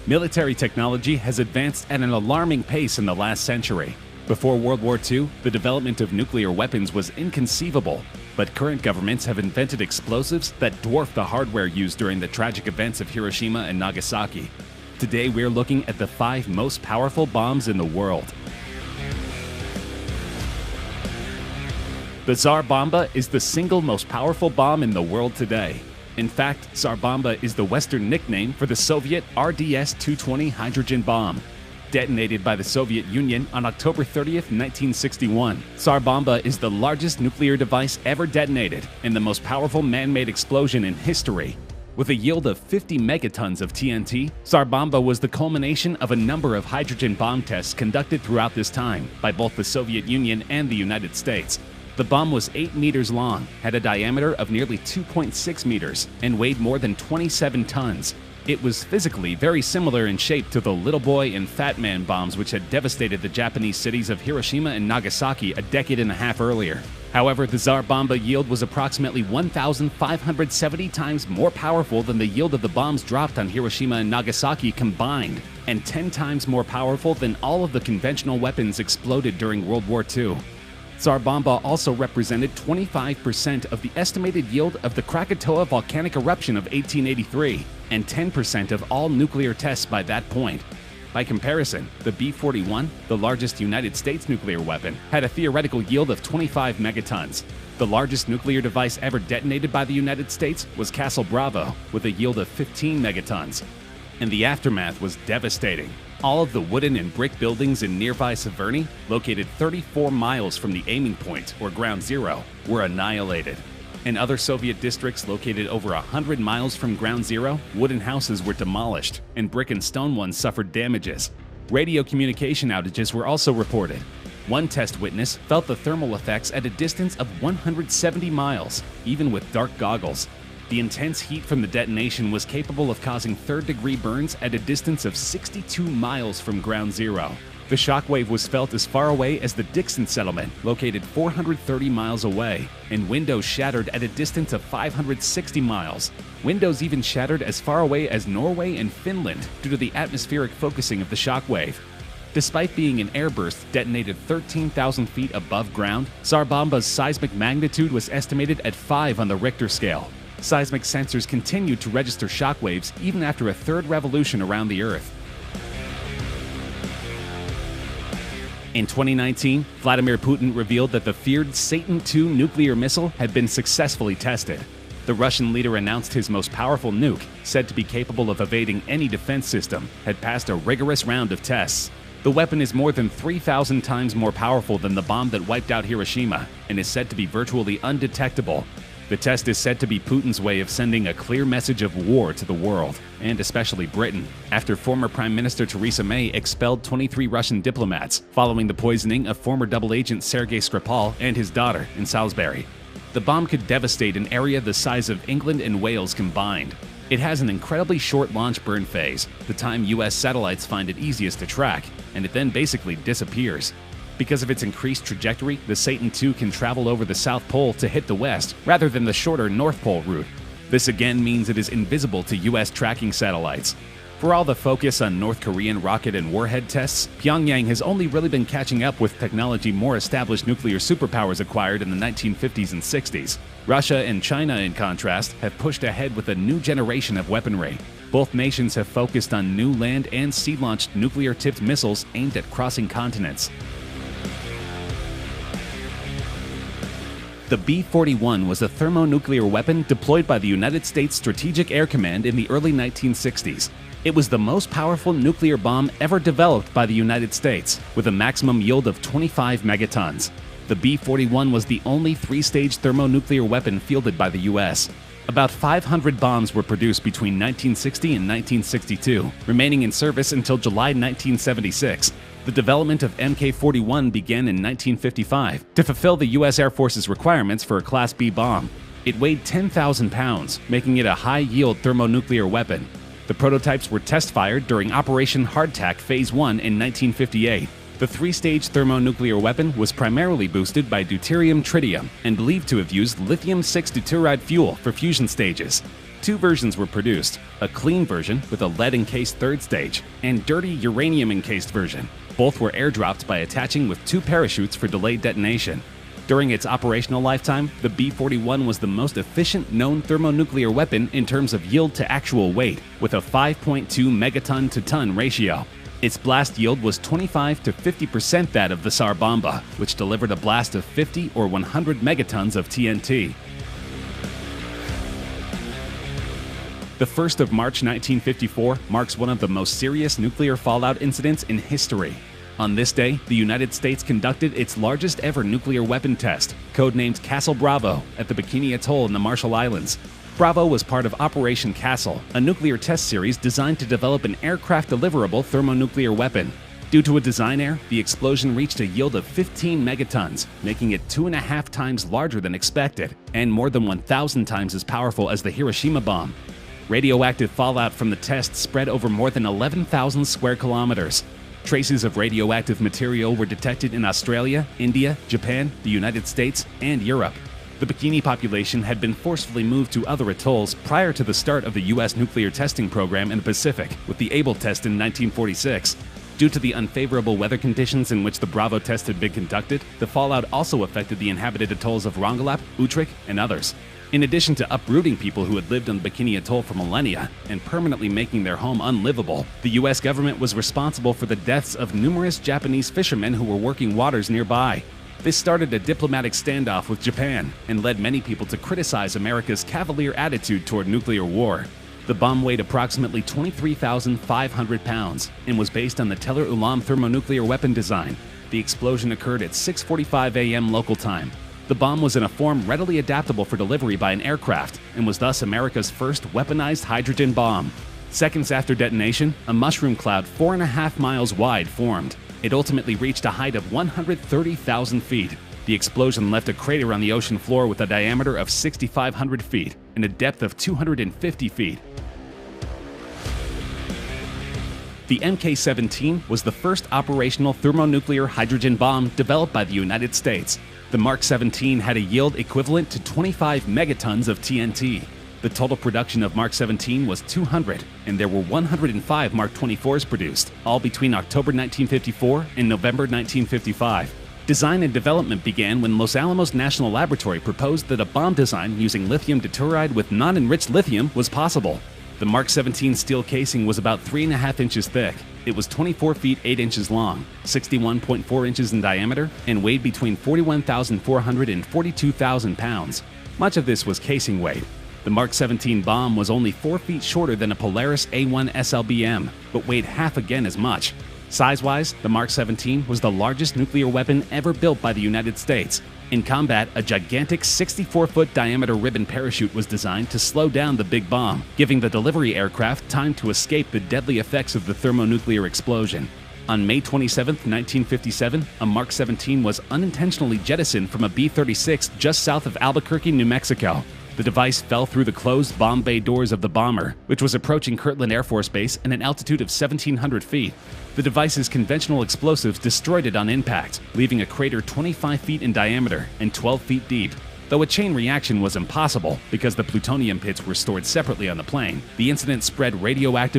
Military technology has advanced at an alarming pace in the last century. Before World War II, the development of nuclear weapons was inconceivable, but current governments have invented explosives that dwarf the hardware used during the tragic events of Hiroshima and Nagasaki. Today, we're looking at the 5 most powerful bombs in the world. The Tsar Bomba is the single most powerful bomb in the world today. In fact, Tsar Bomba is the Western nickname for the Soviet RDS-220 hydrogen bomb. Detonated by the Soviet Union on October 30th, 1961, Tsar Bomba is the largest nuclear device ever detonated and the most powerful man-made explosion in history. With a yield of 50 megatons of TNT, Tsar Bomba was the culmination of a number of hydrogen bomb tests conducted throughout this time by both the Soviet Union and the United States. The bomb was 8 meters long, had a diameter of nearly 2.6 meters, and weighed more than 27 tons. It was physically very similar in shape to the Little Boy and Fat Man bombs which had devastated the Japanese cities of Hiroshima and Nagasaki a decade and a half earlier. However, the Tsar Bomba yield was approximately 1,570 times more powerful than the yield of the bombs dropped on Hiroshima and Nagasaki combined, and 10 times more powerful than all of the conventional weapons exploded during World War II. Tsar Bomba also represented 25% of the estimated yield of the Krakatoa volcanic eruption of 1883 and 10% of all nuclear tests by that point. By comparison, the B-41, the largest United States nuclear weapon, had a theoretical yield of 25 megatons. The largest nuclear device ever detonated by the United States was Castle Bravo, with a yield of 15 megatons. And the aftermath was devastating. All of the wooden and brick buildings in nearby Severny, located 34 miles from the aiming point, or ground zero, were annihilated. In other Soviet districts located over 100 miles from ground zero, wooden houses were demolished, and brick and stone ones suffered damages. Radio communication outages were also reported. One test witness felt the thermal effects at a distance of 170 miles, even with dark goggles. The intense heat from the detonation was capable of causing third-degree burns at a distance of 62 miles from ground zero. The shockwave was felt as far away as the Dixon settlement, located 430 miles away, and windows shattered at a distance of 560 miles. Windows even shattered as far away as Norway and Finland due to the atmospheric focusing of the shockwave. Despite being an airburst detonated 13,000 feet above ground, Tsar Bomba's seismic magnitude was estimated at 5 on the Richter scale. Seismic sensors continued to register shockwaves even after a third revolution around the Earth. In 2019, Vladimir Putin revealed that the feared Satan II nuclear missile had been successfully tested. The Russian leader announced his most powerful nuke, said to be capable of evading any defense system, had passed a rigorous round of tests. The weapon is more than 3,000 times more powerful than the bomb that wiped out Hiroshima and is said to be virtually undetectable. The test is said to be Putin's way of sending a clear message of war to the world, and especially Britain, after former Prime Minister Theresa May expelled 23 Russian diplomats following the poisoning of former double agent Sergei Skripal and his daughter in Salisbury. The bomb could devastate an area the size of England and Wales combined. It has an incredibly short launch burn phase, the time US satellites find it easiest to track, and it then basically disappears. Because of its increased trajectory, the Satan II can travel over the South Pole to hit the West, rather than the shorter North Pole route. This again means it is invisible to US tracking satellites. For all the focus on North Korean rocket and warhead tests, Pyongyang has only really been catching up with technology more established nuclear superpowers acquired in the 1950s and 60s. Russia and China, in contrast, have pushed ahead with a new generation of weaponry. Both nations have focused on new land and sea-launched nuclear-tipped missiles aimed at crossing continents. The B-41 was a thermonuclear weapon deployed by the United States Strategic Air Command in the early 1960s. It was the most powerful nuclear bomb ever developed by the United States, with a maximum yield of 25 megatons. The B-41 was the only 3-stage thermonuclear weapon fielded by the U.S. About 500 bombs were produced between 1960 and 1962, remaining in service until July 1976. The development of Mk-41 began in 1955 to fulfill the U.S. Air Force's requirements for a Class B bomb. It weighed 10,000 pounds, making it a high-yield thermonuclear weapon. The prototypes were test-fired during Operation Hardtack Phase 1 in 1958. The 3-stage thermonuclear weapon was primarily boosted by deuterium-tritium and believed to have used lithium-6 deuteride fuel for fusion stages. Two versions were produced, a clean version with a lead-encased third stage, and dirty uranium-encased version. Both were airdropped by attaching with two parachutes for delayed detonation. During its operational lifetime, the B-41 was the most efficient known thermonuclear weapon in terms of yield to actual weight, with a 5.2 megaton to ton ratio. Its blast yield was 25 to 50% that of the Tsar Bomba, which delivered a blast of 50 or 100 megatons of TNT. The 1st of March 1954 marks one of the most serious nuclear fallout incidents in history. On this day, the United States conducted its largest ever nuclear weapon test, codenamed Castle Bravo, at the Bikini Atoll in the Marshall Islands. Bravo was part of Operation Castle, a nuclear test series designed to develop an aircraft-deliverable thermonuclear weapon. Due to a design error, the explosion reached a yield of 15 megatons, making it 2.5 times larger than expected, and more than 1,000 times as powerful as the Hiroshima bomb. Radioactive fallout from the test spread over more than 11,000 square kilometers. Traces of radioactive material were detected in Australia, India, Japan, the United States, and Europe. The Bikini population had been forcefully moved to other atolls prior to the start of the U.S. nuclear testing program in the Pacific, with the Able test in 1946. Due to the unfavorable weather conditions in which the Bravo test had been conducted, the fallout also affected the inhabited atolls of Rongelap, Utrecht, and others. In addition to uprooting people who had lived on Bikini Atoll for millennia and permanently making their home unlivable, the U.S. government was responsible for the deaths of numerous Japanese fishermen who were working waters nearby. This started a diplomatic standoff with Japan and led many people to criticize America's cavalier attitude toward nuclear war. The bomb weighed approximately 23,500 pounds and was based on the Teller Ulam thermonuclear weapon design. The explosion occurred at 6:45 a.m. local time. The bomb was in a form readily adaptable for delivery by an aircraft and was thus America's first weaponized hydrogen bomb. Seconds after detonation, a mushroom cloud 4.5 miles wide formed. It ultimately reached a height of 130,000 feet. The explosion left a crater on the ocean floor with a diameter of 6,500 feet and a depth of 250 feet. The Mk-17 was the first operational thermonuclear hydrogen bomb developed by the United States. The Mark 17 had a yield equivalent to 25 megatons of TNT. The total production of Mark 17 was 200, and there were 105 Mark 24s produced, all between October 1954 and November 1955. Design and development began when Los Alamos National Laboratory proposed that a bomb design using lithium deuteride with non-enriched lithium was possible. The Mark 17 steel casing was about 3.5 inches thick. It was 24 feet 8 inches long, 61.4 inches in diameter, and weighed between 41,400 and 42,000 pounds. Much of this was casing weight. The Mark 17 bomb was only 4 feet shorter than a Polaris A-1 SLBM, but weighed half again as much. Size-wise, the Mark 17 was the largest nuclear weapon ever built by the United States. In combat, a gigantic 64-foot diameter ribbon parachute was designed to slow down the big bomb, giving the delivery aircraft time to escape the deadly effects of the thermonuclear explosion. On May 27, 1957, a Mark 17 was unintentionally jettisoned from a B-36 just south of Albuquerque, New Mexico. The device fell through the closed bomb bay doors of the bomber, which was approaching Kirtland Air Force Base at an altitude of 1,700 feet. The device's conventional explosives destroyed it on impact, leaving a crater 25 feet in diameter and 12 feet deep. Though a chain reaction was impossible because the plutonium pits were stored separately on the plane, the incident spread radioactive